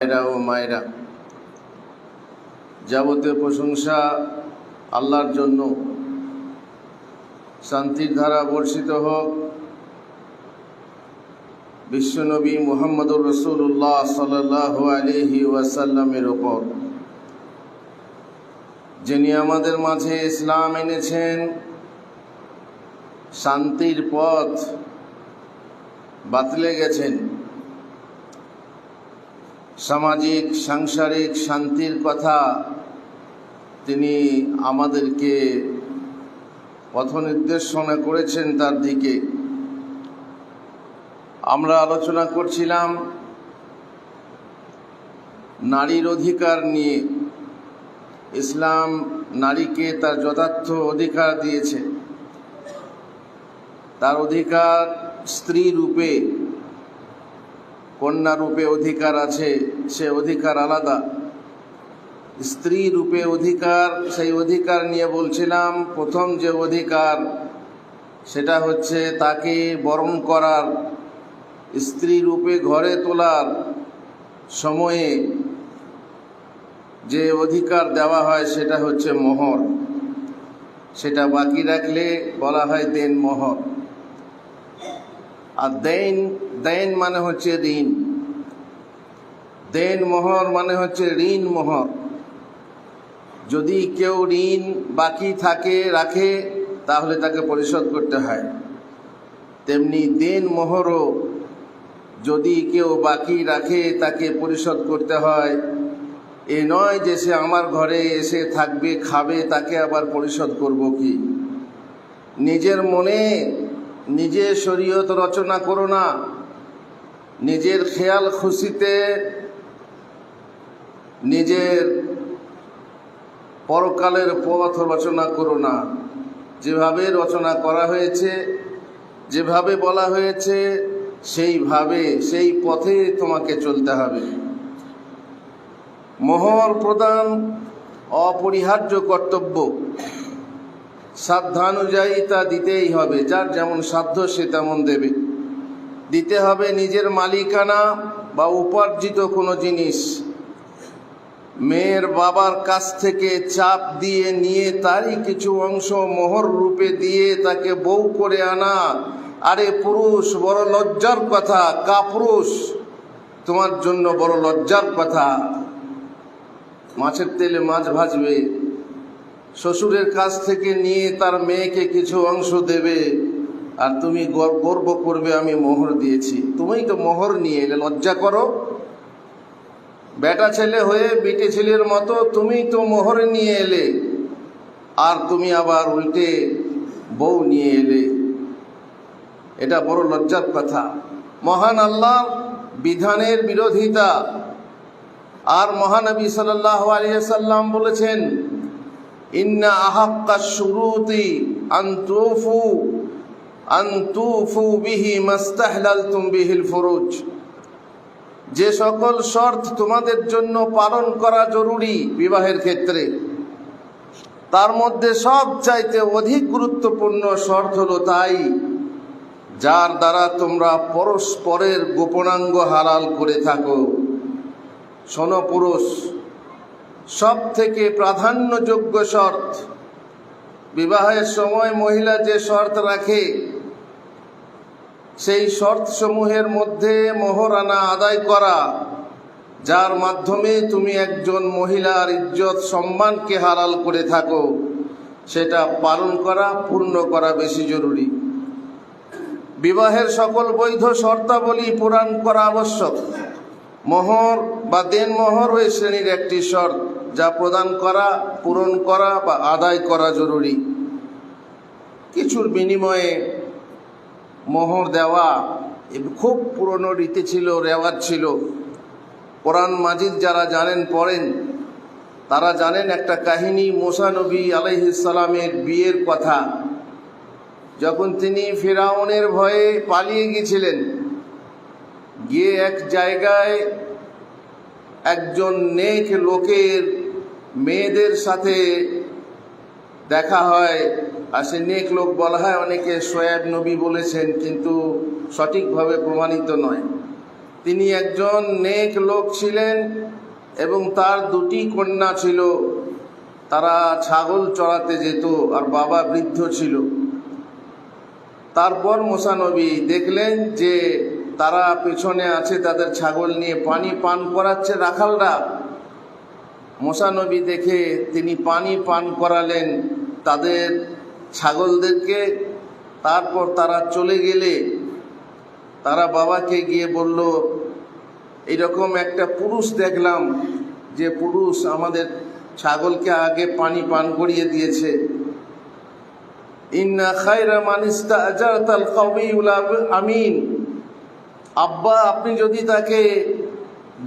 ভাইরা ও মায়েরা, যাবতীয় প্রশংসা আল্লাহর জন্য। শান্তির ধারা বর্ষিত হোক বিশ্বনবী মুহাম্মদুর রাসূলুল্লাহ সাল্লাল্লাহু আলাইহি ওয়াসাল্লামের ওপর, যিনি আমাদের মাঝে ইসলাম এনেছেন, শান্তির পথ বাতলে গেছেন, সামাজিক সাংসারিক শান্তির কথা তিনি আমাদেরকে পথ নির্দেশনা করেছেন তার দিকে। আমরা আলোচনা করছিলাম নারীর অধিকার নিয়ে। ইসলাম নারীকে তার যথার্থ অধিকার দিয়েছে। তার অধিকার স্ত্রী রূপে, কন্যা রূপে অধিকার আছে, সে অধিকার আলাদা। স্ত্রী রূপে অধিকার, সেই অধিকার নিয়ে বলছিলাম প্রথম যে অধিকার সেটা হচ্ছে তাকে বরণ করার, স্ত্রী রূপে ঘরে তোলার সময়ে যে অধিকার দেওয়া হয় সেটা হচ্ছে মোহর। সেটা বাকি রাখলে বলা হয় দেন মোহর। আর দেন মানে হচ্ছে ঋণ। দেন মোহর মানে হচ্ছে ঋণ মোহর। যদি কেউ ঋণ বাকি রাখে তাহলে তাকে পরিশোধ করতে হয়। তেমনি দেন মোহরও যদি কেউ বাকি রাখে তাকে পরিশোধ করতে হয়। এ নয় যে সে আমার ঘরে এসে থাকবে, খাবে, তাকে আবার পরিশোধ করব কি? নিজের মনে নিজে শরীয়ত রচনা করো না, নিজের খেয়াল খুশিতে নিজের পরকালের পথ রচনা করো না। যেভাবে রচনা করা হয়েছে, যেভাবে বলা হয়েছে, সেইভাবে সেই পথে তোমাকে চলতে হবে। মোহর প্রদান অপরিহার্য কর্তব্য। সাধ্যানুযায়ী তা দিতেই হবে। যার যেমন সাধ্য সে তেমন দেবে। দিতে হবে নিজের মালিকানা বা উপার্জিত কোনো জিনিস। মেয়ের বাবার কাছ থেকে চাপ দিয়ে নিয়ে তারই কিছু অংশ মোহর রূপে দিয়ে তাকে বউ করে আনা, আরে পুরুষ, বড় লজ্জার কথা। কাপুরুষ, তোমার জন্য বড় লজ্জার কথা। মাছের তেলে মাছ ভাজবে, শ্বশুরের কাছ থেকে নিয়ে তার মেয়েকে কিছু অংশ দেবে, আর তুমি গর্ব করবে আমি মোহর দিয়েছি। তুমিই তো মোহর নিয়ে এলে, লজ্জা করো। বেটা ছেলে হয়ে বিটে ছেলের মতো তুমি তো মোহর নিয়ে এলে, আর তুমি আবার উল্টে বউ নিয়ে এলে। এটা বড় লজ্জার কথা। মহান আল্লাহর বিধানের বিরোধিতা। আর মহানবী সাল্লাল্লাহু আলাইহি সাল্লাম বলেছেন, ইন্না আহাক্কাশ শুরুতি আন তুফু বিহি মাস্তাহলালতুম বিহিল ফুরুজ। যে সকল শর্ত তোমাদের জন্য পালন করা জরুরি বিবাহের ক্ষেত্রে, তার মধ্যে সবচাইতে অধিক গুরুত্বপূর্ণ শর্ত হলো তাই যার দ্বারা তোমরা পরস্পরের গোপনাঙ্গ হালাল করে থাকো। শোনো পুরুষ, সব থেকে প্রাধান্যযোগ্য শর্ত বিবাহের সময় মহিলা যে শর্ত রাখে, সেই শর্তসমূহের মধ্যে মোহরানা আদায় করা, যার মাধ্যমে তুমি একজন মহিলার ইজ্জত সম্মানকে হালাল করে থাকো, সেটা পালন করা, পূর্ণ করা বেশি জরুরি। বিবাহের সকল বৈধ শর্তাবলী পূরণ করা আবশ্যক। মোহর বা দেন মোহর ওই শ্রেণীর একটি শর্ত, যা প্রদান করা, পূরণ করা বা আদায় করা জরুরি। কিছুর বিনিময়ে মোহর দেওয়া খুব পুরনো রীতি ছিল, রেওয়াজ ছিল। কোরআন মাজিদ যারা জানেন, পড়েন, তারা জানেন একটা কাহিনী, মুসা নবী আলাইহিস সালামের বিয়ের কথা। যখন তিনি ফিরাউনের ভয়ে পালিয়ে গিয়েছিলেন, গিয়ে এক জায়গায় একজন নেক লোকের মেয়েদের সাথে দেখা হয়। আর সে নেক লোক বলা হয়, অনেকে শোয়েব নবী বলেছেন, কিন্তু সঠিকভাবে প্রমাণিত নয়। তিনি একজন নেক লোক ছিলেন এবং তার দুটি কন্যা ছিল। তারা ছাগল চড়াতে যেত আর বাবা বৃদ্ধ ছিল। তারপর মুসা নবী দেখলেন যে তারা পেছনে আছে, তাদের ছাগল নিয়ে পানি পান করাচ্ছে রাখালরা। মুসা নবী দেখে তিনি পানি পান করালেন তাদের ছাগলদেরকে। তারপর তারা চলে গেলে তারা বাবাকে গিয়ে বলল, এইরকম একটা পুরুষ দেখলাম যে পুরুষ আমাদের ছাগলকে আগে পানি পান করিয়ে দিয়েছে। ইন্না খায়রা মান ইস্তাআজারতাল কাউইয়ুল আমিন। আব্বা, আপনি যদি তাকে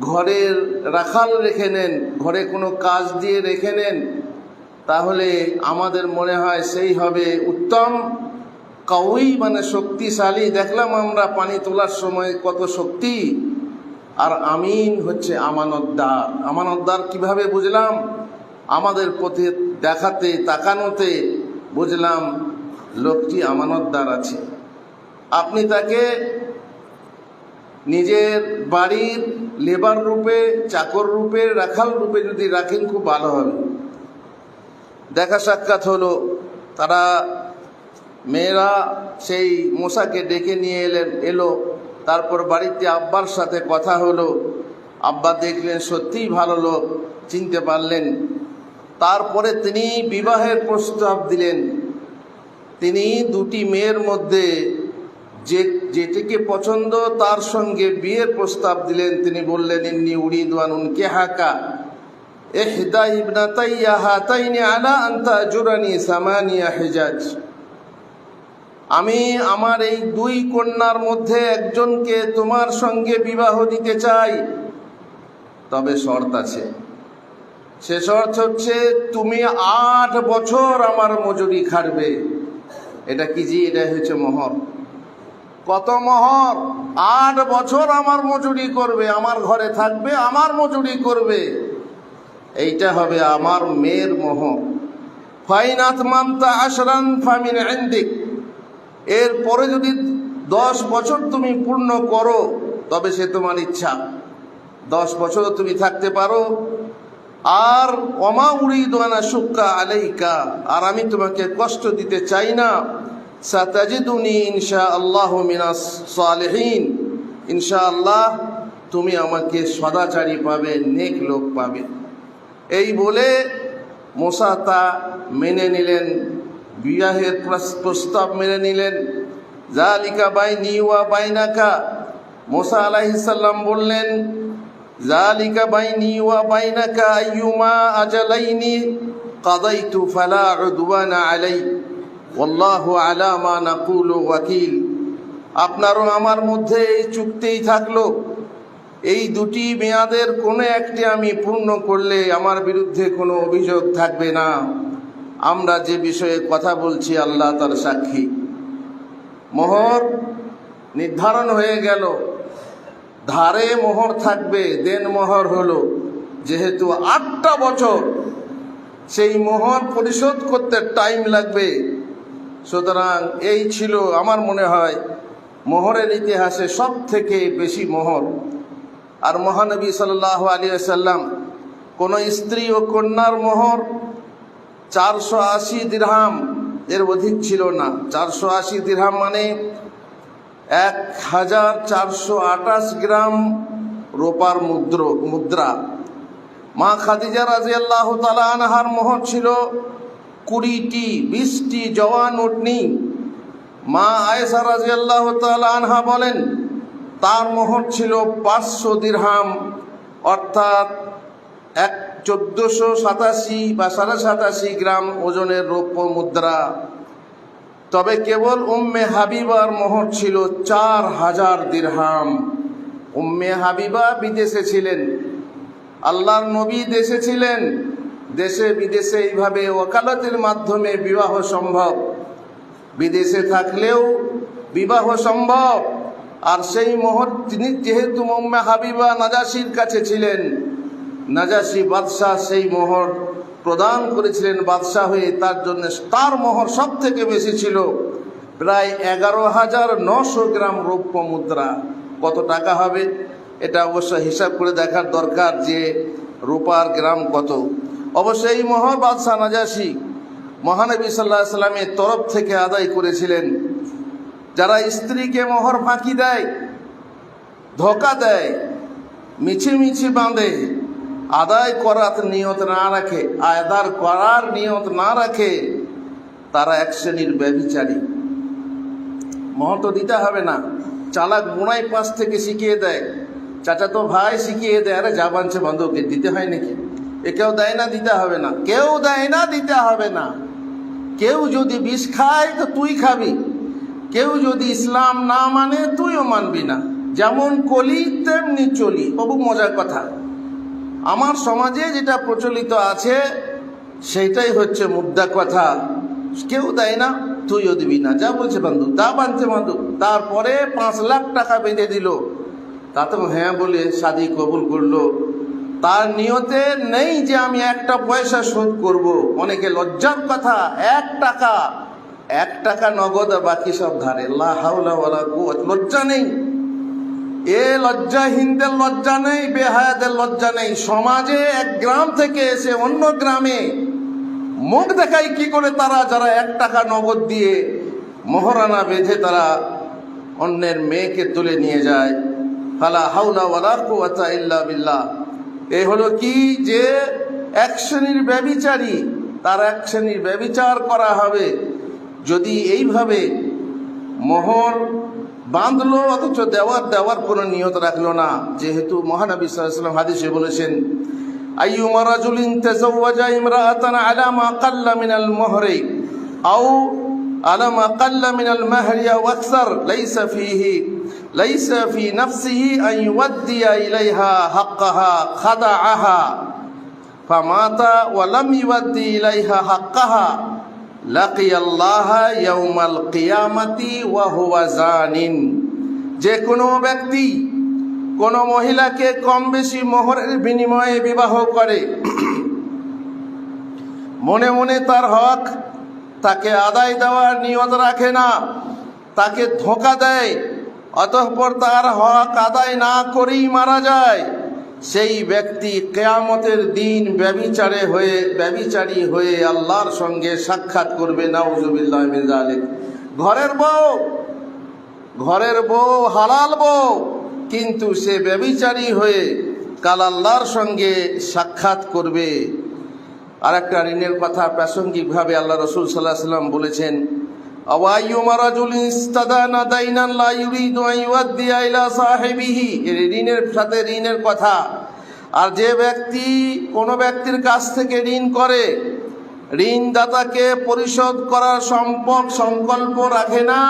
ঘরের রাখাল রেখে নেন, ঘরে কোনো কাজ দিয়ে রেখে নেন, তাহলে আমাদের মনে হয় সেই হবে উত্তম। কাউই মানে শক্তিশালী, দেখলাম আমরা পানি তোলার সময় কত শক্তি। আর আমিন হচ্ছে আমানতদার। আমানতদার কিভাবে বুঝলাম? আমাদের পথে দেখাতে তাকানোতে বুঝলাম লোকটি আমানতদার আছে। আপনি তাকে নিজের বাড়ির লেবার রূপে, চাকর রূপে, রাখাল রূপে যদি রাখেন খুব ভালো হবে। দেখা সাক্ষাৎ হলো। তারা মেয়েরা সেই মুসাকে ডেকে নিয়ে এলো। তারপর বাড়িতে আব্বার সাথে কথা হলো। আব্বা দেখলেন সত্যিই ভালো লোক, চিনতে পারলেন। তারপরে তিনি বিবাহের প্রস্তাব দিলেন। তিনি দুটি মেয়ের মধ্যে যেটিকে পছন্দ তার সঙ্গে বিয়ের প্রস্তাব দিলেন। তিনি বললেন, ইন্নী উরিদু আন উনকিহাকা ইহদা ইবনাতাইয়া হাতাইনি আলা আন তাজুরানি সামানিয়া হিজাজ। আমি আমার এই দুই কন্যার মধ্যে একজনকে তোমার সঙ্গে বিবাহ দিতে চাই, তবে শর্ত আছে। সে শর্ত হচ্ছে তুমি 8 বছর আমার মজুরি খাটবে। এটা কি জি? এটা হচ্ছে মোহর। কত মোহর? 8 বছর আমার মজুরি করবে, আমার ঘরে থাকবে, আমার মজুরি করবে। এইটা হবে আমার মেয়ের মোহর। ফাইন আতমামতা আশরান ফামিন ইনদিক। এরপরে যদি 10 বছর তুমি পূর্ণ করো তবে সে তোমার ইচ্ছা। 10 বছর তুমি থাকতে পারো। আর ওমা উরিদু আন আশুক্কা আলাইকা, আর আমি তোমাকে কষ্ট দিতে চাই না। সাতাজিদুনি ইনশাআল্লাহু মিনাস সালিহিন। ইনশাআল্লাহ তুমি আমাকে সদাচারী পাবে, নেক লোক পাবে। এই বলে মুসা তা মেনে নিলেন, বিবাহের প্রস্তাব মেনে নিলেন। যালিকা বাইনি ওয়া বাইনাকা। মুসা আলাইহিস সালাম বললেন, যালিকা বাইনি ওয়া বাইনাকা আইয়ুমা আজালাইনি কাদাইতু ফালা উদওয়ানা আলাই ওয়াল্লাহু আলা মা নাকুলু ওয়াকিল। আপনারও আমার মধ্যে এই চুক্তিই থাকলো, এই দুটি মেয়াদের কোনো একটি আমি পূর্ণ করলে আমার বিরুদ্ধে কোনো অভিযোগ থাকবে না। আমরা যে বিষয়ে কথা বলছি আল্লাহ তার সাক্ষী। মোহর নির্ধারণ হয়ে গেল। ধারে মোহর থাকবে, দেন মোহর হলো। যেহেতু 8টা বছর সেই মোহর পরিশোধ করতে টাইম লাগবে, সুতরাং এই ছিল আমার মনে হয় মোহরের ইতিহাসে সব থেকে বেশি মোহর। আর মহানবী সাল্লাল্লাহু আলাইহি ওয়াসাল্লাম কোনো স্ত্রী ও কন্যার মোহর 480 দিরহাম, এর অধিক ছিল না। 480 দিরহাম মানে 1428 গ্রাম রূপার মুদ্রা। মা খাদিজা রাদিয়াল্লাহু তাআলা আনহার মোহর ছিল 20টি, 20টি জওয়ান উটনি। মা আয়েশা রাদিয়াল্লাহু তাআলা আনহা বলেন তার মোহর ছিল 500 দিরহাম, অর্থাৎ 1487 বা 87.5 গ্রাম ওজনের রৌপ্য মুদ্রা। তবে কেবল উম্মে হাবিবার মোহর ছিল 4000 দিরহাম। উম্মে হাবিবা বিদেশে ছিলেন, আল্লাহর নবী দেশে ছিলেন। দেশে বিদেশে এইভাবে ওকালতের মাধ্যমে বিবাহ সম্ভব। বিদেশে থাকলেও বিবাহ সম্ভব। আর সেই মোহর তিনি যেহেতু উম্মে হাবিবা নাজাশির কাছে ছিলেন, নাজাশি বাদশাহ সেই মোহর প্রদান করেছিলেন বাদশাহ হয়ে। তার জন্য তার মোহর সব থেকে বেশি ছিল, প্রায় 11,900 গ্রাম রৌপ্য মুদ্রা। কত টাকা হবে? এটা অবশ্য হিসাব করে দেখার দরকার যে রূপার গ্রাম কত। অবশ্য এই মোহর বাদশাহ নাজাশী মহানবী সাল্লাল্লাহু আলাইহি সাল্লামের তরফ থেকে আদায় করেছিলেন। যারা স্ত্রীকে মোহর ফাঁকি দেয়, ধোকা দেয়, মিছি বাঁধে, আদায় করার নিয়ত না রাখে, আদার করার নিয়ত না রাখে, তারা এক শ্রেণীর ব্যভিচারী। মোহর তো দিতে হবে না, চালাক বুড়াই পাশ থেকে শিখিয়ে দেয়, চাচাতো ভাই শিখিয়ে দেয়, আরে যা বানছে বান্ধবকে দিতে হয় নাকি, এ কেউ দেয় না, দিতে হবে না, কেউ দেয় না, দিতে হবে না। কেউ যদি বিষ খায় তো তুই খাবি, কেউ যদি ইসলাম না মানে তুইও মানবি না। যেমন কলি তেমনি চলি। বাবু মজার কথা, আমার সমাজে যেটা প্রচলিত আছে সেটাই হচ্ছে মুদ্রা কথা। কেউ দেয় না, তুইও দিবি না, যা বলছে বান্ধব তা বানছে বান্ধব। তারপরে 5 লাখ টাকা বেঁধে দিল, তাতে হ্যাঁ বলে শাদি কবুল করলো। তার নিয়তে নেই যে আমি একটা পয়সা শোধ করব। অনেকে লজ্জার কথা, 1 টাকা নগদ আর বাকি সব ধারে। লা হাওলা ওয়ালা কুওয়াতা, লজ্জা নেই। এ লজ্জাহীনদের লজ্জা নেই, বেহায়াদের লজ্জা নেই। সমাজে এক গ্রাম থেকে এসে অন্য গ্রামে মুখ দেখায় কি করে তারা, যারা 1 টাকা নগদ দিয়ে মোহরানা বেঁধে তারা অন্যের মেয়েকে তুলে নিয়ে যায়। ফালা হাওলা ওয়ালা কুওয়াতা ইল্লা বিল্লাহ। এ হলো কি যে এক শ্রেণীর ব্যভিচারী, তার এক শ্রেণীর ব্যভিচার করা হবে। যদি এইভাবে মোহর বাঁধলো অথচ দেওয়ার কোনো নিয়ত রাখলো না, যেহেতু মহানবী সাল্লাল্লাহু আলাইহি ওয়াসাল্লাম হাদিসে বলেছেন, আইয়ুমা রাজুলিন তাযাওয়াজা ইমরাআতান আলা মা কাল্লা মিনাল মুহরি আও আলা মা কাল্লা মিনাল মাহরি আও আকসার লাইসা ফি নাফসিহি আন ইউদ্দিয়া ইলাইহা হাক্কাহা খাদাআহা ফামাতা ওয়া লাম ইউদ্দি ইলাইহা হাক্কাহা লাকিয়াল্লাহা ইয়াউমাল কিয়ামাতি ওয়া হুয়া জানিন। যে কোনো ব্যক্তি কোনো মহিলাকে কম বেশি মোহরের বিনিময়ে বিবাহ করে, মনে মনে তার হক তাকে আদায় দেওয়ার নিয়ত রাখে না, তাকে ধোঁকা দেয়, অতঃপর তার হক আদায় না করেই মারা যায়, সেই ব্যক্তি কিয়ামতের দিন ব্যভিচারী হয়ে আল্লাহর সঙ্গে সাক্ষাৎ করবে। নাউযুবিল্লাহি মিন যালিক। ঘরের বউ হালাল বউ, কিন্তু সে ব্যভিচারী হয়ে কাল আল্লাহর সঙ্গে সাক্ষাৎ করবে। আর একটা ঋণের কথা প্রাসঙ্গিকভাবে আল্লাহ রাসূল সাল্লাল্লাহু আলাইহি ওয়াসাল্লাম বলেছেন, আওয়াইয়ুমা রাজুলিন ইস্তাদানা দাইনান লা ইউরিদু আন ইউদ্দিয়া ইলা সাহিবিহি। ঋণের সাথে ঋণের কথা। আর যে ব্যক্তি কোনো ব্যক্তির কাছ থেকে ঋণ করে, ঋণদাতাকে পরিশোধ করার সংকল্প রাখে না,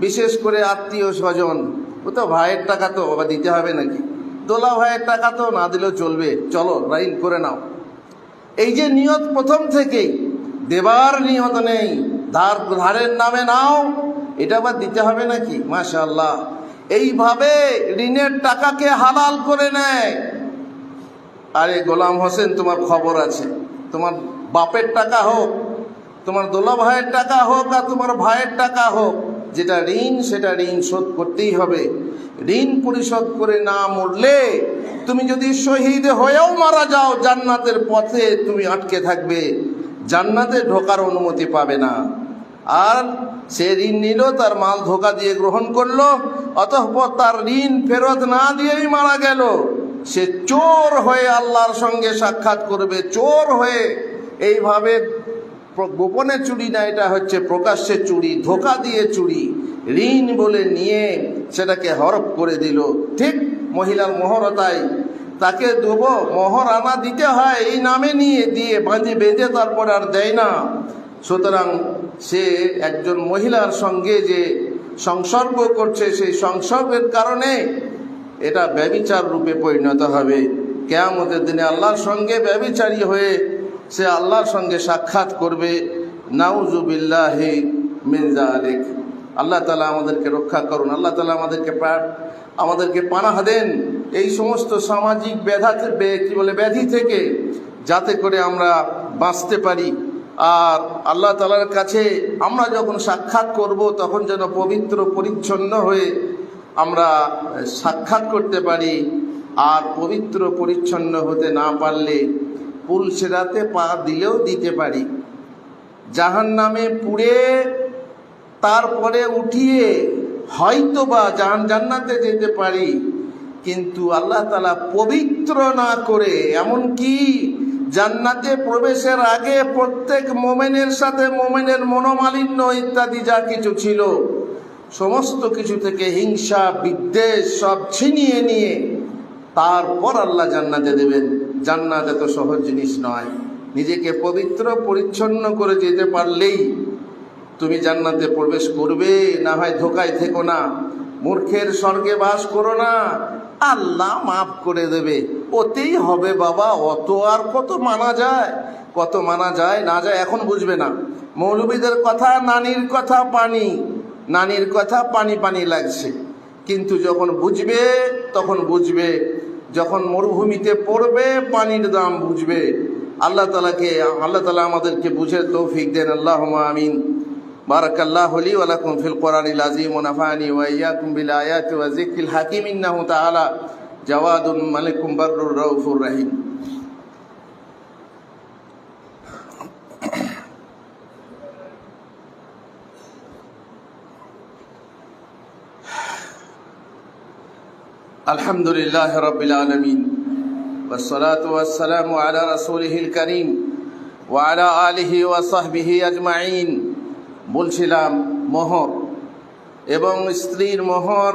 বিশেষ করে আত্মীয় স্বজন, ও তো ভাইয়ের টাকা তো বাবা দিতে হবে নাকি, দোলা ভাইয়ের টাকা তো না দিলেও চলবে, চলো ঋণ করে নাও, এই যে নিয়ত প্রথম থেকেই, দেবার নিয়ত নেই, ধারের নামে নাও, এটা আবার দিতে হবে নাকি, মাশাআল্লাহ, এইভাবে ঋণের টাকাকে হালাল করে নেয়। আরে গোলাম হোসেন, তোমার খবর আছে, তোমার বাপের টাকা হোক, তোমার দোলা ভাইয়ের টাকা হোক, আর তোমার ভাইয়ের টাকা হোক, যেটা ঋণ সেটা ঋণ শোধ করতেই হবে। ঋণ পরিশোধ করে না মরলে, তুমি যদি শহীদ হয়েও মারা যাও, জান্নাতের পথে তুমি আটকে থাকবে, জান্নাতে ঢোকার অনুমতি পাবে না। আর সে ঋণ নিল, তার মাল ধোকা দিয়ে গ্রহণ করলো, অতঃপর তার ঋণ ফেরত না দিয়েই মারা গেল, সে চোর হয়ে আল্লাহর সঙ্গে সাক্ষাৎ করবে। চোর হয়ে, এইভাবে গোপনে চুরি না, এটা হচ্ছে প্রকাশ্যে চুরি, ধোকা দিয়ে চুরি, ঋণ বলে নিয়ে সেটাকে হরপ করে দিল। ঠিক মহিলার মোহরতাই, তাকে দেবো মোহর আনা দিতে হয় এই নামে নিয়ে দিয়ে বেঁধে তারপর আর দেয় না। সুতরাং সে একজন মহিলার সঙ্গে যে সংসর্গ করছে, সেই সংসর্গের কারণে এটা ব্যভিচার রূপে পরিণত হবে। কিয়ামতের দিনে আল্লাহর সঙ্গে ব্যভিচারী হয়ে সে আল্লাহর সঙ্গে সাক্ষাৎ করবে। নাউযুবিল্লাহি মিন যালিক। আল্লাহ তাআলা আমাদেরকে রক্ষা করুন। আল্লাহ তাআলা আমাদেরকে পানাহ দেন এই সমস্ত সামাজিক ব্যাধি থেকে, যাতে করে আমরা বাঁচতে পারি। আর আল্লাহ তাআলার কাছে আমরা যখন সাক্ষাৎ করব, তখন যেন পবিত্র পরিচ্ছন্ন হয়ে আমরা সাক্ষাৎ করতে পারি। আর পবিত্র পরিচ্ছন্ন হতে না পারলে পুলসেরাতে পা দিলেও দিতে পারি। জাহান্নামে পুড়ে তারপরে উঠিয়ে হয়তোবা জান্নাতে যেতে পারি, কিন্তু আল্লাহ তাআলা পবিত্র না করে, এমনকি জান্নাতে প্রবেশের আগে প্রত্যেক মোমেনের সাথে মোমেনের মনোমালিন্য ইত্যাদি যা কিছু ছিল সমস্ত কিছু থেকে হিংসা বিদ্বেষ সব ছিনিয়ে নিয়ে তারপর আল্লাহ জান্নাতে দেবেন। জান্নাত এত সহজ জিনিস নয়। নিজেকে পবিত্র পরিচ্ছন্ন করে যেতে পারলেই তুমি জান্নাতে প্রবেশ করবে। না হয় ধোকায় থেকো না, মূর্খের স্বর্গে বাস করো না, আল্লাহ মাফ করে দেবে, ওতেই হবে বাবা। অত আর কত মানা যায়, কত মানা যায় না যায় এখন বুঝবে না। মৌলবীদের কথা, নানির কথা পানি, নানির কথা পানি পানি লাগছে, কিন্তু যখন বুঝবে তখন বুঝবে, যখন মরুভূমিতে পড়বে পানির দাম বুঝবে। আল্লাহ তাআলা আমাদেরকে বুঝে তৌফিক দেন। আল্লাহুম্মা আমিন। বারাকাল্লাহু লি ওয়া লাকুম ফিল কোরআনিল আযীম ওয়া নাফা'নি ওয়া ইয়্যাকুম বিল আয়াতি ওয়া যিকরিল হাকীম। ইন্নাহু তাআলা জাওয়াদুন মালিকুম বাররুর রাউফুর রহিম। আলহামদুলিল্লাহ রাব্বিল আলামিন ওয়াসসালাতু ওয়াসসালামু আলা রাসূলিহিল কারীম ওয়া আলা আলিহি ওয়া সাহবিহি আজমাইন। বলছিলাম মোহর এবং স্ত্রীর মোহর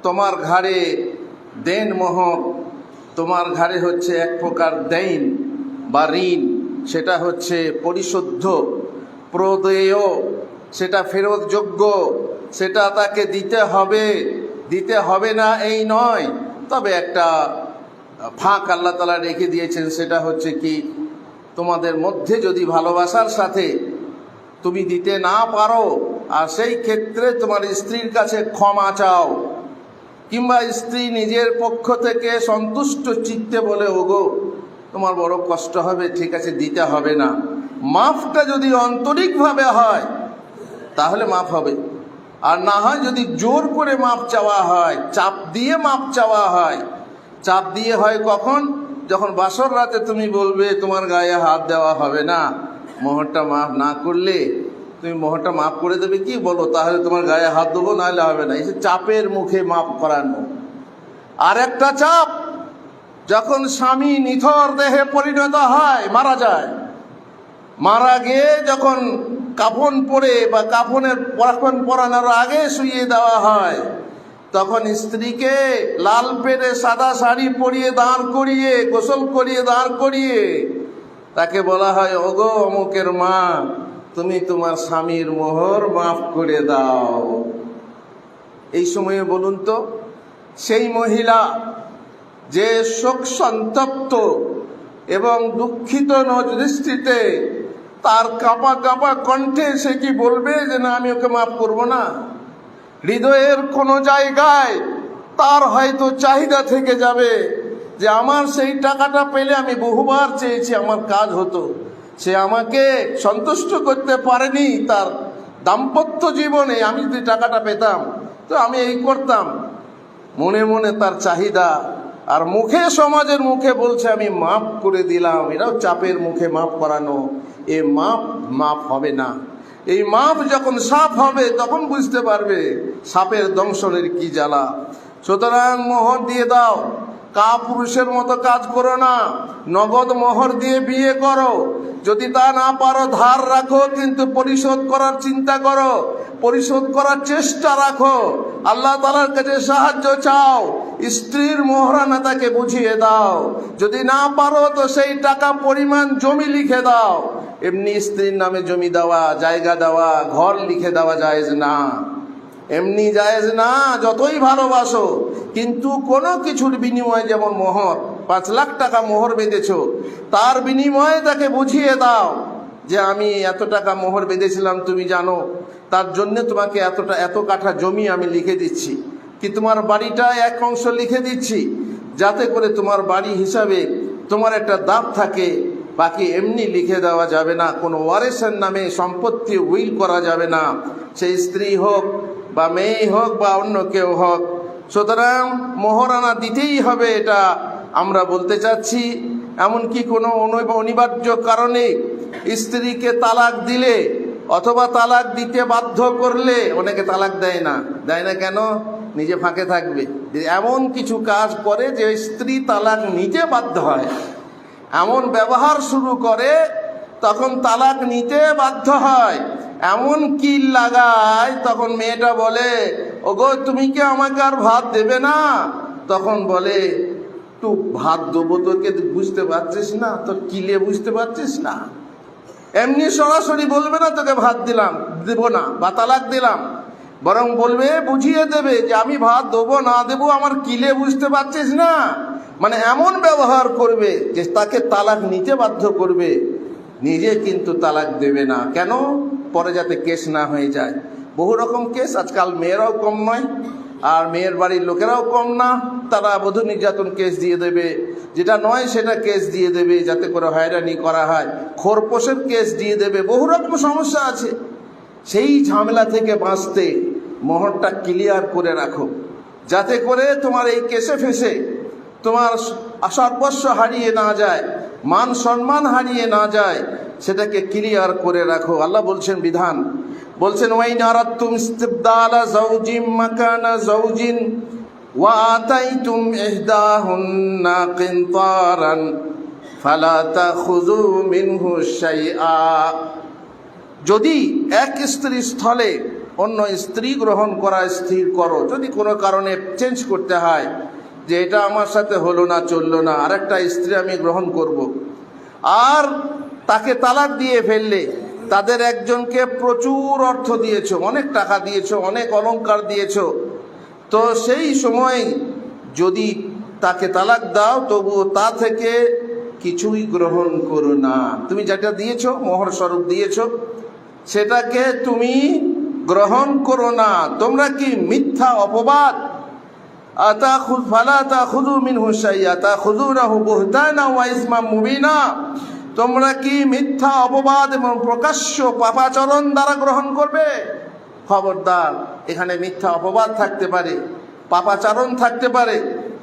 তোমার ঘাড়ে দেন। মোহর তোমার ঘাড়ে হচ্ছে এক প্রকার দেন বা ঋণ, সেটা হচ্ছে পরিশুদ্ধ প্রদেয়, সেটা ফেরতযোগ্য, সেটা তাকে দিতে হবে, দিতে হবে না এই নয়। তবে একটা ফাঁক আল্লাহ তাআলা রেখে দিয়েছেন, সেটা হচ্ছে কি, তোমাদের মধ্যে যদি ভালোবাসার সাথে তুমি দিতে না পারো আর সেই ক্ষেত্রে তোমার স্ত্রীর কাছে ক্ষমা চাও, কিংবা স্ত্রী নিজের পক্ষ থেকে সন্তুষ্ট চিত্তে বলে, ওগো তোমার বড় কষ্ট হবে, ঠিক আছে দিতে হবে না। মাফটা যদি আন্তরিকভাবে হয় তাহলে মাফ হবে, আর না হয় যদি জোর করে মাপ চাওয়া হয়, চাপ দিয়ে মাপ চাওয়া হয়। চাপ দিয়ে হয় কখন? যখন বাসর রাতে তুমি বলবে তোমার গায়ে হাত দেওয়া হবে না, মোহরটা মাফ না করলে তুমি মোহরটা মাফ করে দেবে কি বলো, তাহলে তোমার গায়ে হাত দেবো, নাহলে হবে না। এই যে চাপের মুখে মাফ করানো। আর একটা চাপ, যখন স্বামী নিথর দেহে পরিণত হয়, মারা যায়, মারা গিয়ে যখন কাফন পরে বা কাফনের পরানোর আগে শুইয়ে দেওয়া হয়, তখন স্ত্রীকে লাল পেরে সাদা শাড়ি পরিয়ে দাঁড় করিয়ে গোসল করিয়ে দাঁড় করিয়ে তাকে বলা হয়, ওগো অমুকের মা, তুমি তোমার স্বামীর মোহর মাফ করে দাও। এই সময়ে বলুন তো, সেই মহিলা যে শোক সন্তপ্ত এবং দুঃখিত দৃষ্টিতে, তার কাঁপা কাঁপা কণ্ঠে সে কি বলবে যে না আমি ওকে মাফ করব না? হৃদয়ের কোনো জায়গায় তার হয়তো চাহিদা থেকে যাবে যে আমার সেই টাকাটা পেলে আমি বহুবার চেয়েছি, আমার কাজ হতো, সে আমাকে সন্তুষ্ট করতে পারেনি তার দাম্পত্য জীবনে, আমি যদি টাকাটা পেতাম তো আমি এই করতাম। মনে মনে তার চাহিদা, আর মুখে সমাজের মুখে বলছে আমি মাফ করে দিলাম। এটাও চাপের মুখে মাফ করানো। এ মাফ হবে না। এই মাফ যখন সাপ হবে তখন বুঝতে পারবে সাপের দংশনের কি জ্বালা। সুতরাং মোহর দিয়ে দাও, কাপুরুষের মতো কাজ করো না। নগদ মোহর দিয়ে বিয়ে করো, যদি তা না পারো ধার রাখো, কিন্তু পরিশোধ করার চিন্তা করো, পরিশোধ করার চেষ্টা রাখো। আল্লাহ তাআলার কাছে সাহায্য চাও, স্ত্রীর মোহরানা তাকে বুঝিয়ে দাও। যদি না পারো তো সেই টাকা পরিমাণ জমি লিখে দাও। এমনি স্ত্রীর নামে জমি দেওয়া, জায়গা দেওয়া, ঘর লিখে দেওয়া জায়েজ না, এমনি জায়েজ না, যতই ভালোবাসো। কিন্তু কোনো কিছুর বিনিময়ে, যেমন মোহর, 5 লাখ টাকা মোহর বেঁধেছো, তার বিনিময়ে তাকে বুঝিয়ে দাও যে আমি এত টাকা মোহর বেঁধেছিলাম, তুমি জানো, তার জন্য তোমাকে এত কাঠা জমি আমি লিখে দিচ্ছি, কি তোমার বাড়িটা এক অংশ লিখে দিচ্ছি, যাতে করে তোমার বাড়ি হিসাবে তোমার একটা দাব থাকে। বাকি এমনি লিখে দেওয়া যাবে না। কোনো ওয়ারিসের নামে সম্পত্তি উইল করা যাবে না, সেই স্ত্রী হোক বা মেয়ে হোক বা অন্য কেউ হোক। সুতরাং মোহরানা দিতেই হবে, এটা আমরা বলতে চাচ্ছি। এমনকি কোনো অনিবার্য কারণে স্ত্রীকে তালাক দিলে অথবা তালাক দিতে বাধ্য করলে, অনেকে তালাক দেয় না কেন? নিজে ফাঁকে থাকবে। এমন কিছু কাজ করে যে স্ত্রী তালাক নিতে বাধ্য হয়, এমন ব্যবহার শুরু করে তখন তালাক নিতে বাধ্য হয়। এমন কিল লাগায়, তখন মেয়েটা বলে, ওগো তুমি কি আমাকে আর ভাত দেবে না? তখন বলে, একটু ভাত দেবো তোকে, বুঝতে পারছিস না? তোর কিলে বুঝতে পারছিস না? এমনি সরাসরি বলবে না তোকে ভাত দেব না বা তালাক দিলাম, বরং বলবে, বুঝিয়ে দেবে যে আমি ভাত দেবো না দেবো আমার কিলে বুঝতে পারছিস না। মানে এমন ব্যবহার করবে যে তাকে তালাক নিতে বাধ্য করবে, নিজে কিন্তু তালাক দেবে না। কেন? পরে যাতে কেস না হয়ে যায়। বহু রকম কেস, আজকাল মেয়েরাও কম নয় আর মেয়ের বাড়ির লোকেরাও কম না, তারা বধূ নির্যাতন কেস দিয়ে দেবে, যেটা নয় সেটা কেস দিয়ে দেবে, যাতে করে হয়রানি করা হয়, খোরপোশের কেস দিয়ে দেবে, বহু রকম সমস্যা আছে। সেই ঝামেলা থেকে বাঁচতে মোহরটা ক্লিয়ার করে রাখো, যাতে করে তোমার এই কেসে ফেসে তোমার সর্বস্ব হারিয়ে না যায়, মান সম্মান হারিয়ে না যায়, সেটাকে ক্লিয়ার করে রাখো। আল্লাহ বলছেন বিধান, বলছেন ওয়াইন আরাদতুম ইস্তিবদালা যাওজিম মাকানা যাওজিন ওয়া আতাইতুম ইহদাহুন্না কিনতারান ফালা তাখুযু মিনহু শাইআ। যদি এক স্ত্রীর স্থলে অন্য স্ত্রী গ্রহণ করা স্থির করো, যদি কোনো কারণে চেঞ্জ করতে হয় যে এটা আমার সাথে হলো না, চললো না, আরেকটা স্ত্রী আমি গ্রহণ করব, আর তাকে তালাক দিয়ে ফেললে, তাদের একজনকে প্রচুর অর্থ দিয়েছো, অনেক টাকা দিয়েছো, অনেক অলংকার দিয়েছো, তো সেই সময় যদি তাকে তালাক দাও তবুও তা থেকে কিছুই গ্রহণ করো না। তুমি যেটা দিয়েছো, মোহর স্বরূপ দিয়েছো, সেটাকে তুমি গ্রহণ করো না। তোমরা কি মিথ্যা অপবাদ, ফালা তাখুযু মিনহু শাইআ তাখুযুনাহু বুহতানা ওয়া ইসমান মুবিনা, তোমরা কি মিথ্যা অপবাদ এবং প্রকাশ্য পাপাচরণ দ্বারা গ্রহণ করবে? খবরদার, এখানে মিথ্যা অপবাদ থাকতে পারে, পাপাচারণ থাকতে পারে।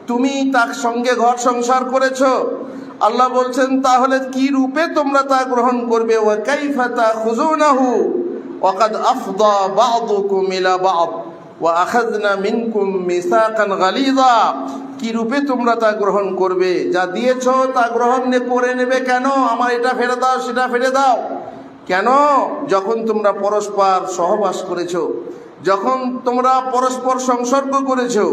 তুমি তার সঙ্গে ঘর সংসার করেছো, আল্লাহ বলছেন তাহলে কি রূপে তোমরা তা গ্রহণ করবে? ওয়া কাইফা তাখুযুনাহু ওয়া কাদ আফদা বা'দুকুম ইলা বা'দ ওয়া আখাযনা মিনকুম মিসাকান গালিযা, কি রূপে তোমরা তা গ্রহণ করবে? যা দিয়েছো তা গ্রহণ করে নেবে কেন? আমার এটা ফেলে দাও, সেটা ফেলে দাও কেন? যখন তোমরা পরস্পর সহবাস করেছো, যখন তোমরা পরস্পর সংসর্গ করেছো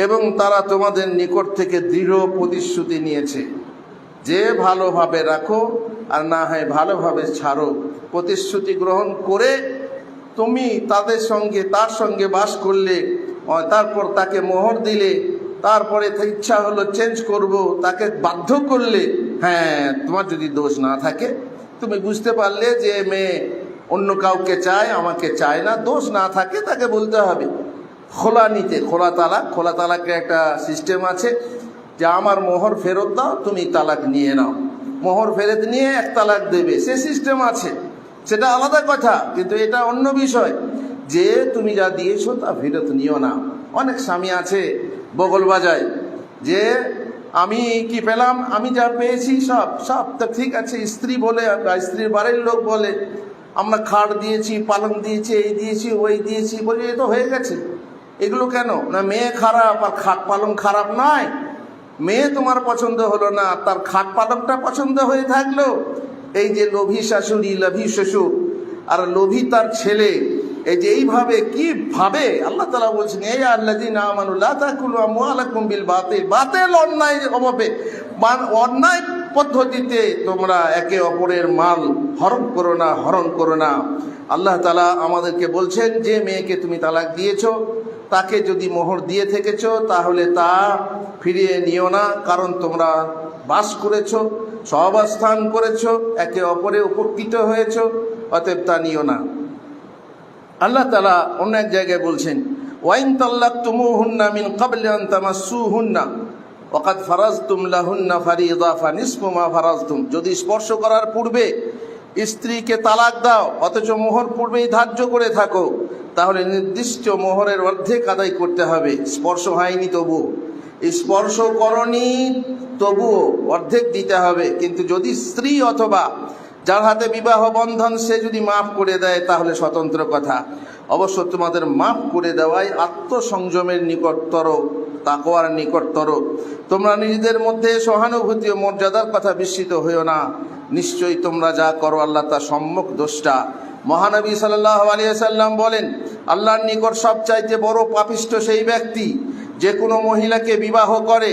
এবং তারা তোমাদের নিকট থেকে দৃঢ় প্রতিশ্রুতি নিয়েছে যে ভালোভাবে রাখো আর না হয় ভালোভাবে ছাড়ো, প্রতিশ্রুতি গ্রহণ করে তুমি তার সঙ্গে বাস করলে, তারপর তাকে মোহর দিলে, তারপরে ইচ্ছা হলো চেঞ্জ করব, তাকে বাধ্য করলে, হ্যাঁ, তোমার যদি দোষ না থাকে, তুমি বুঝতে পারলে যে মেয়ে অন্য কাউকে চায়, আমাকে চায় না, দোষ না থাকে, তাকে বলতে হবে খোলা নিতে। খোলা তালাকের একটা সিস্টেম আছে যে আমার মোহর ফেরত দাও, তুমি তালাক নিয়ে নাও, মোহর ফেরত নিয়ে এক তালাক দেবে, সে সিস্টেম আছে, সেটা আলাদা কথা। কিন্তু এটা অন্য বিষয় যে তুমি যা দিয়েছো তা ফেরত নিও না। অনেক স্বামী আছে বগল বাজায় যে আমি কি পেলাম, আমি যা পেয়েছি সব তো ঠিক আছে। স্ত্রী বলে, স্ত্রীর বাড়ির লোক বলে, আমরা খাট দিয়েছি, পালং দিয়েছি, এই দিয়েছি, ওই দিয়েছি, বলি এ তো হয়ে গেছে। এগুলো কেন? না মেয়ে খারাপ আর খাট পালং খারাপ নয়। মেয়ে তোমার পছন্দ হলো না, তার খাট পালংটা পছন্দ হয়ে থাকলো। এই যে লোভী শাশুড়ি, লোভী শ্বশুর আর লোভী তার ছেলে, এই যে এইভাবে কি ভাবে, আল্লাহ তাআলা বলছেন এই আল্লাযীনা আমানু লা তাকুলু আমওয়ালাকুম বিল বাতিল, বাতিল অন্যায় অভাবে, অন্যায় পদ্ধতিতে তোমরা একে অপরের মাল হরণ করো না। আল্লাহ তাআলা আমাদেরকে বলছেন যে মেয়েকে তুমি তালাক দিয়েছো, তাকে যদি মোহর দিয়ে থেকেছো তাহলে তা ফিরিয়ে নিও না, কারণ তোমরা বাস করেছো, সহাবস্থান করেছো, একে অপরে উপকৃত হয়েছো, অতএব তা নিও না। আল্লাহ তাআলা অন্য এক জায়গায় বলছেন ওয়াইন তাল্লাকতুমুহুন্না মিন ক্বাবলি আন তামাসসুহুন্না ওয়া ক্বাদ ফারাযতুম লাহুন্না ফারিযা ফানিসফু মা ফারাযতুম, যদি স্পর্শ করার পূর্বে স্ত্রীকে তালাক দাও অথচ মোহর পূর্বেই ধার্য করে থাকো, তাহলে নির্দিষ্ট মোহরের অর্ধেক আদায় করতে হবে। স্পর্শ হয়নি তবু, স্পর্শ করনি তবুও অর্ধেক দিতে হবে। কিন্তু যদি স্ত্রী অথবা যার হাতে বিবাহ বন্ধন সে যদি মাফ করে দেয় তাহলে স্বতন্ত্র কথা। অবশ্য তোমাদের মাফ করে দেওয়াই আত্মসংযমের নিকটতর, তাকওয়ার নিকটতর। তোমরা নিজেদের মধ্যে সহানুভূতি ও মর্যাদার কথা বিস্মিত হইও না, নিশ্চয়ই তোমরা যা করো আল্লাহ তা সম্যক দ্রষ্টা। মহানবী সাল্লাল্লাহু আলাইহি সাল্লাম বলেন, আল্লাহর নিকট সবচাইতে বড় পাপিষ্ঠ সেই ব্যক্তি যে কোনো মহিলাকে বিবাহ করে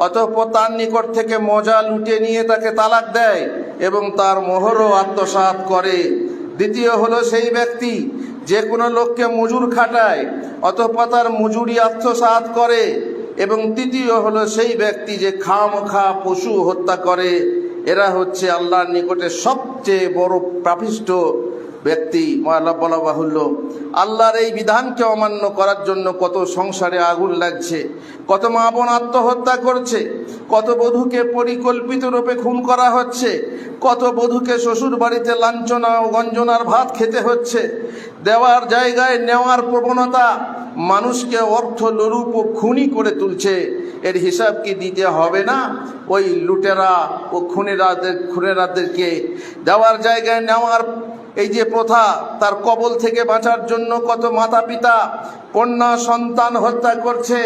অতঃপর তার নিকট থেকে মজা লুটে নিয়ে তাকে তালাক দেয় এবং তার মোহরও আত্মসাৎ করে। দ্বিতীয় হলো সেই ব্যক্তি যে কোনো লোককে মজুর খাটায় অতঃপর তার মজুরি আত্মসাৎ করে। এবং তৃতীয় হলো সেই ব্যক্তি যে খামখা পশু হত্যা করে। এরা হচ্ছে আল্লাহর নিকটে সবচেয়ে বড় পাপিষ্ঠ ব্যক্তি। বলা বাহুল্য, আল্লাহর এই বিধানকে অমান্য করার জন্য কত সংসারে আগুন লাগছে, কত মা বোন আত্মহত্যা করছে, কত বধূকে পরিকল্পিত রূপে খুন করা হচ্ছে, কত বধূকে শ্বশুর বাড়িতে লাঞ্ছনা ও গঞ্জনার ভাত খেতে হচ্ছে। দেওয়ার জায়গায় নেওয়ার প্রবণতা মানুষকে অর্থ লোলুপ ও খুনি করে তুলছে। এর হিসাব কি দিতে হবে না ওই লুটেরা ও খুনেরাদেরকে? দেওয়ার জায়গায় নেওয়ার এই যে প্রথা, তার কবল থেকে বাঁচার জন্য কত মাতা পিতা কন্যা সন্তান হত্যা করছে।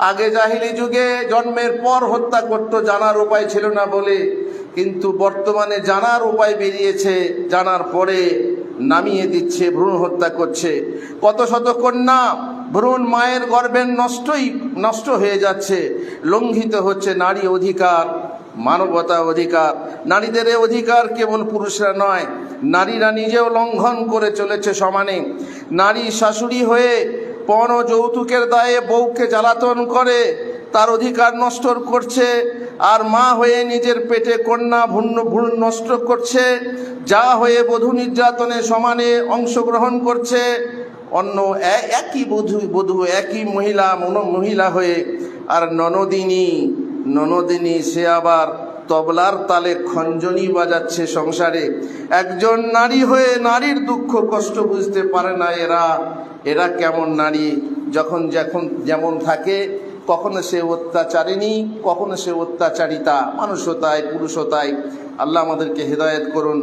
আগে জাহিলি যুগে জন্মের পর হত্যা করত, জানার উপায় ছিল না বলে, কিন্তু বর্তমানে জানার উপায় বেরিয়েছে, জানার পরে নামিয়ে দিচ্ছে, ভ্রূণ হত্যা করছে। কত শত কন্যা ভ্রূণ মায়ের গর্ভে নষ্ট হয়ে যাচ্ছে। লঙ্ঘিত হচ্ছে নারী অধিকার, মানবতা অধিকার। নারীদের অধিকার কেবল পুরুষরা নয়, নারীরা নিজেও লঙ্ঘন করে চলেছে সমানে। নারী শাশুড়ি হয়ে পণ ও যৌতুকের দায়ে বউকে জ্বালাতন করে তার অধিকার নষ্ট করছে, আর মা হয়ে নিজের পেটে কন্যা ভ্রূণ নষ্ট করছে। যা হয়ে বধূ নির্যাতনে সমানে অংশগ্রহণ করছে। অন্য একই বধূ একই মহিলা হয়ে আর ননদিনী সে আবার তবলার তালে খঞ্জনি বাজাচ্ছে সংসারে। একজন নারী হয়ে নারীর দুঃখ কষ্ট বুঝতে পারে না। এরা কেমন নারী? যখন যেমন থাকে, কখনো সে অত্যাচারিণী, কখনো সে অত্যাচারিতা। মানুষও তাই, পুরুষও তাই। আল্লাহ আমাদেরকে হেদায়েত করুন।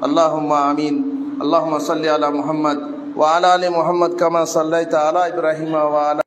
আল্লাহুম্মা আমিন। আল্লাহুম্মা সাল্লি আলা মুহাম্মদ ওয়া আলা আলি মুহাম্মদ কামা সাল্লাইতা আলা ইব্রাহিম ওয়া আলা